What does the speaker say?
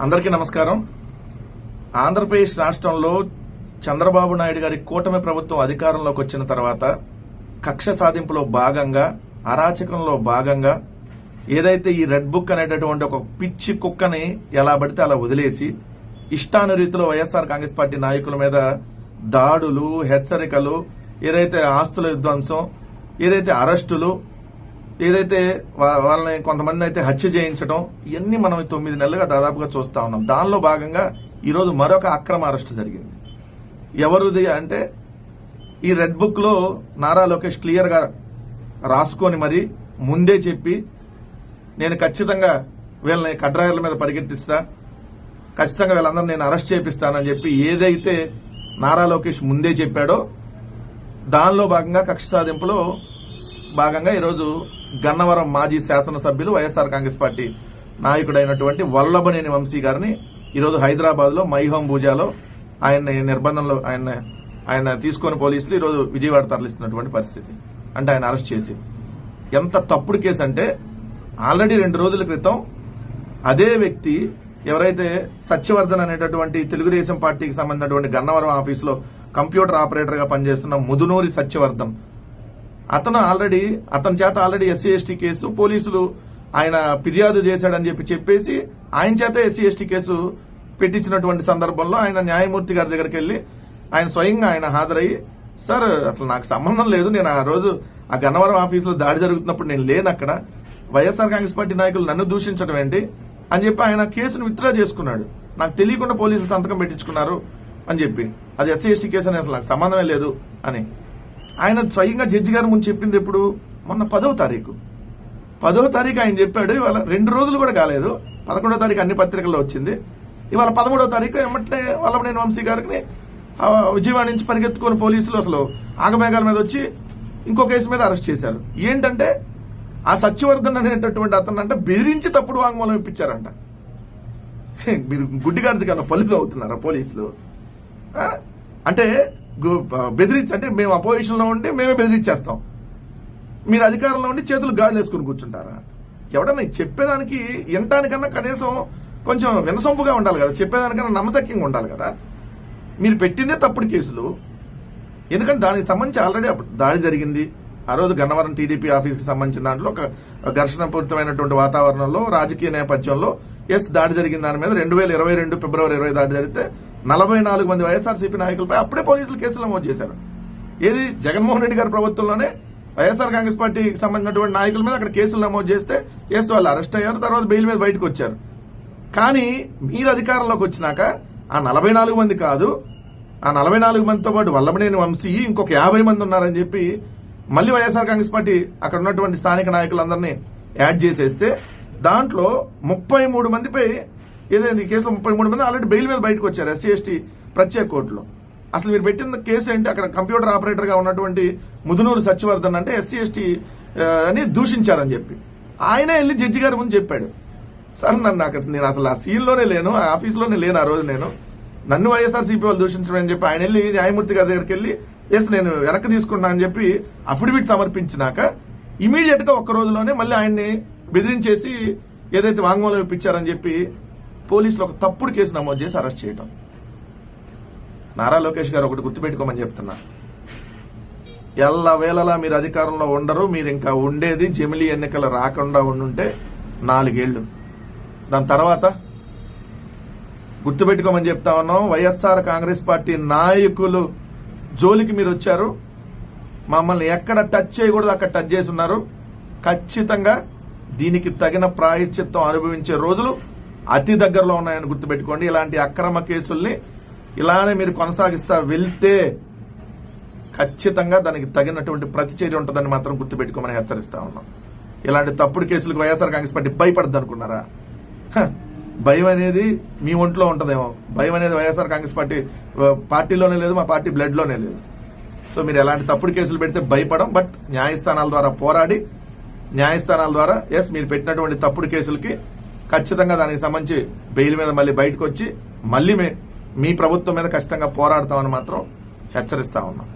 అందరికీ నమస్కారం. ఆంధ్రప్రదేశ్ రాష్ట్రంలో చంద్రబాబు నాయుడు గారి కూటమి ప్రభుత్వం అధికారంలోకి వచ్చిన తర్వాత కక్ష సాధింపులో భాగంగా, అరాచకంలో భాగంగా ఏదైతే ఈ రెడ్ బుక్ అనేటటువంటి ఒక పిచ్చి కుక్కని ఎలా పడితే అలా వదిలేసి ఇష్టానురీతిలో వైఎస్ఆర్ కాంగ్రెస్ పార్టీ నాయకుల మీద దాడులు, హెచ్చరికలు, ఏదైతే ఆస్తుల విధ్వంసం, ఏదైతే అరెస్టులు, ఏదైతే వాళ్ళని కొంతమంది అయితే హత్య చేయించడం, ఇవన్నీ మనం 9 నెలలుగా దాదాపుగా చూస్తా ఉన్నాం. దానిలో భాగంగా ఈరోజు మరొక అక్రమ అరెస్టు జరిగింది. ఎవరిది అంటే ఈ రెడ్ బుక్ లో నారా లోకేష్ క్లియర్ గా రాసుకొని మరి ముందే చెప్పి నేను ఖచ్చితంగా వీళ్ళని కడ్రాయర్ల మీద పరిగెట్టిస్తా, ఖచ్చితంగా వీళ్ళందరూ నేను అరెస్ట్ చేపిస్తానని చెప్పి ఏదైతే నారా లోకేష్ ముందే చెప్పాడో దానిలో భాగంగా కక్ష సాధింపులో భాగంగా ఈరోజు గన్నవరం మాజీ శాసనసభ్యులు వైఎస్ఆర్ కాంగ్రెస్ పార్టీ నాయకుడైనటువంటి వల్లభనేని వంశీ గారిని ఈరోజు హైదరాబాద్ లో మైహోం భూజాలో ఆయన నిర్బంధంలో ఆయన తీసుకొని పోలీసులు ఈరోజు విజయవాడ తరలిస్తున్నటువంటి పరిస్థితి. అంటే ఆయన అరెస్ట్ చేసి ఎంత తప్పుడు కేసు అంటే ఆల్రెడీ 2 రోజుల క్రితం అదే వ్యక్తి ఎవరైతే సత్యవర్ధన్ అనేటటువంటి తెలుగుదేశం పార్టీకి సంబంధించినటువంటి గన్నవరం ఆఫీసులో కంప్యూటర్ ఆపరేటర్ గా పనిచేస్తున్న ముదునూరి సత్యవర్ధన్, అతని చేత ఆల్రెడీ ఎస్సీ ఎస్టీ కేసు పోలీసులు ఆయన ఫిర్యాదు చేశాడని చెప్పేసి ఆయన చేత ఎస్సీ ఎస్టీ కేసు పెట్టించినటువంటి సందర్భంలో ఆయన న్యాయమూర్తి గారి దగ్గరికి వెళ్లి ఆయన స్వయంగా ఆయన హాజరయ్యి, సార్ అసలు నాకు సంబంధం లేదు, నేను ఆ రోజు ఆ గన్నవరం ఆఫీసులో దాడి జరుగుతున్నప్పుడు నేను లేను అక్కడ, వైఎస్ఆర్ కాంగ్రెస్ పార్టీ నాయకులు నన్ను దూషించడం ఏంటి అని చెప్పి ఆయన కేసును విత్డ్రా చేసుకున్నాడు. నాకు తెలియకుండా పోలీసులు సంతకం పెట్టించుకున్నారు అని చెప్పి, అది ఎస్సీ ఎస్టీ కేసు అని అసలు నాకు సంబంధమే లేదు అని ఆయన స్వయంగా జడ్జి గారు ముందు చెప్పింది. ఎప్పుడు? మొన్న 10వ తారీఖు ఆయన చెప్పాడు. ఇవాళ 2 రోజులు కూడా కాలేదు, 11వ తారీఖు అన్ని పత్రికల్లో వచ్చింది. ఇవాళ 13వ తారీఖు ఏమంటే వల్లభనేని వంశీ గారిని విజయవాడ నుంచి పరిగెత్తుకొని పోలీసులు అసలు ఆగమేఘాల మీద వచ్చి ఇంకో కేసు మీద అరెస్ట్ చేశారు. ఏంటంటే ఆ సత్యవర్ధన్ అనేటటువంటి అతను అంటే బెదిరించి తప్పుడు వాంగ్మూలం ఇప్పించారంట. మీరు గుడ్డిగాడిది కన్నా పలుదు అవుతున్నారా పోలీసులు? అంటే బెదిరించి, అంటే మేము అపోజిషన్ లో ఉండి మేమే బెదిరించేస్తాం, మీరు అధికారంలో ఉండి చేతులు గాజులు వేసుకుని కూర్చుంటారా? ఎవడన్నా చెప్పేదానికి వినటానికన్నా కనీసం కొంచెం వినసొంపుగా ఉండాలి కదా, చెప్పేదానికన్నా నమ్మశక్యంగా ఉండాలి కదా. మీరు పెట్టిందే తప్పుడు కేసులు. ఎందుకంటే దానికి సంబంధించి ఆల్రెడీ దాడి జరిగింది. ఆ రోజు గన్నవరం టీడీపీ ఆఫీస్కి సంబంధించిన దాంట్లో ఒక ఘర్షణపూరితమైనటువంటి వాతావరణంలో రాజకీయ నేపథ్యంలో దాడి జరిగిన దాని మీద 2022 ఫిబ్రవరి 20 దాడి జరిగితే 44 మంది వైఎస్ఆర్సీపీ నాయకులపై అప్పుడే పోలీసులు కేసులు నమోదు చేశారు. ఏది జగన్మోహన్ రెడ్డి గారి ప్రభుత్వంలోనే వైఎస్ఆర్ కాంగ్రెస్ పార్టీకి సంబంధించినటువంటి నాయకుల మీద అక్కడ కేసులు నమోదు చేస్తే వాళ్ళు అరెస్ట్ అయ్యారు, తర్వాత బెయిల్ మీద బయటకు వచ్చారు. కానీ మీరు అధికారంలోకి వచ్చినాక ఆ 44 మంది కాదు, ఆ 44 మందితో పాటు వల్లభనేని వంశీ ఇంకొక 50 మంది ఉన్నారని చెప్పి మళ్ళీ వైఎస్ఆర్ కాంగ్రెస్ పార్టీ అక్కడ ఉన్నటువంటి స్థానిక నాయకులందరినీ యాడ్ చేసేస్తే దాంట్లో 33 మందిపై ఏదైంది కేసులో 33 మంది ఆల్రెడీ బెయిల్ మీద బయటకు వచ్చారు ఎస్సీ ఎస్టీ ప్రత్యేక కోర్టులో. అసలు మీరు పెట్టిన కేసు ఏంటి? అక్కడ కంప్యూటర్ ఆపరేటర్ గా ఉన్నటువంటి ముదునూరు సత్యవర్ధన్ అంటే ఎస్సీ ఎస్టీ అని దూషించారని చెప్పి ఆయన వెళ్ళి జడ్జి గారి ముందు చెప్పాడు, సార్ నేను అసలు ఆ సీన్లోనే లేను, ఆ ఆఫీస్లోనే లేను, ఆ రోజు నన్ను వైఎస్ఆర్సీపీ వాళ్ళు దూషించడం అని చెప్పి ఆయన వెళ్ళి న్యాయమూర్తి గారి దగ్గరికి వెళ్ళి నేను వెనక్కి తీసుకుంటా అని చెప్పి అఫిడవిట్ సమర్పించినాక ఇమీడియట్ గా ఒక్క రోజులోనే మళ్ళీ ఆయన్ని బెదిరించేసి ఏదైతే వాంగ్మూలం ఇప్పించారని చెప్పి పోలీసులు ఒక తప్పుడు కేసు నమోదు చేసి అరెస్ట్ చేయటం. నారా లోకేష్ గారు ఒకటి గుర్తుపెట్టుకోమని చెప్తున్నా, ఎల్లవేళలా మీరు అధికారంలో ఉండరు, మీరు ఇంకా ఉండేది జమిలీ ఎన్నికలు రాకుండా ఉండుంటే 4 ఏళ్లు. దాని తర్వాత గుర్తుపెట్టుకోమని చెప్తా ఉన్నాం, వైఎస్ఆర్ కాంగ్రెస్ పార్టీ నాయకులు జోలికి మీరు వచ్చారు, మమ్మల్ని ఎక్కడ టచ్ చేయకూడదు అక్కడ టచ్ చేసి ఉన్నారు. ఖచ్చితంగా దీనికి తగిన ప్రాయశ్చిత్తం అనుభవించే రోజులు అతి దగ్గరలో ఉన్నాయని గుర్తుపెట్టుకోండి. ఇలాంటి అక్రమ కేసుల్ని ఇలానే మీరు కొనసాగిస్తా వెళ్తే ఖచ్చితంగా దానికి తగినటువంటి ప్రతిచర్య ఉంటుందని మాత్రం గుర్తుపెట్టుకోమని హెచ్చరిస్తా ఉన్నాం. ఇలాంటి తప్పుడు కేసులకు వైఎస్ఆర్ కాంగ్రెస్ పార్టీ భయపడద్దు అనుకున్నారా? భయం అనేది మీ ఒంట్లో ఉంటుందేమో, భయం అనేది వైఎస్ఆర్ కాంగ్రెస్ పార్టీలోనే లేదు, మా పార్టీ బ్లడ్లోనే లేదు. సో మీరు ఎలాంటి తప్పుడు కేసులు పెడితే భయపడం, బట్ న్యాయస్థానాల ద్వారా పోరాడి న్యాయస్థానాల ద్వారా మీరు పెట్టినటువంటి తప్పుడు కేసులకి ఖచ్చితంగా దానికి సంబంధించి బెయిల్ మీద మళ్ళీ బయటకు వచ్చి మళ్ళీ మీ ప్రభుత్వం మీద ఖచ్చితంగా పోరాడతామని మాత్రం హెచ్చరిస్తా ఉన్నాం.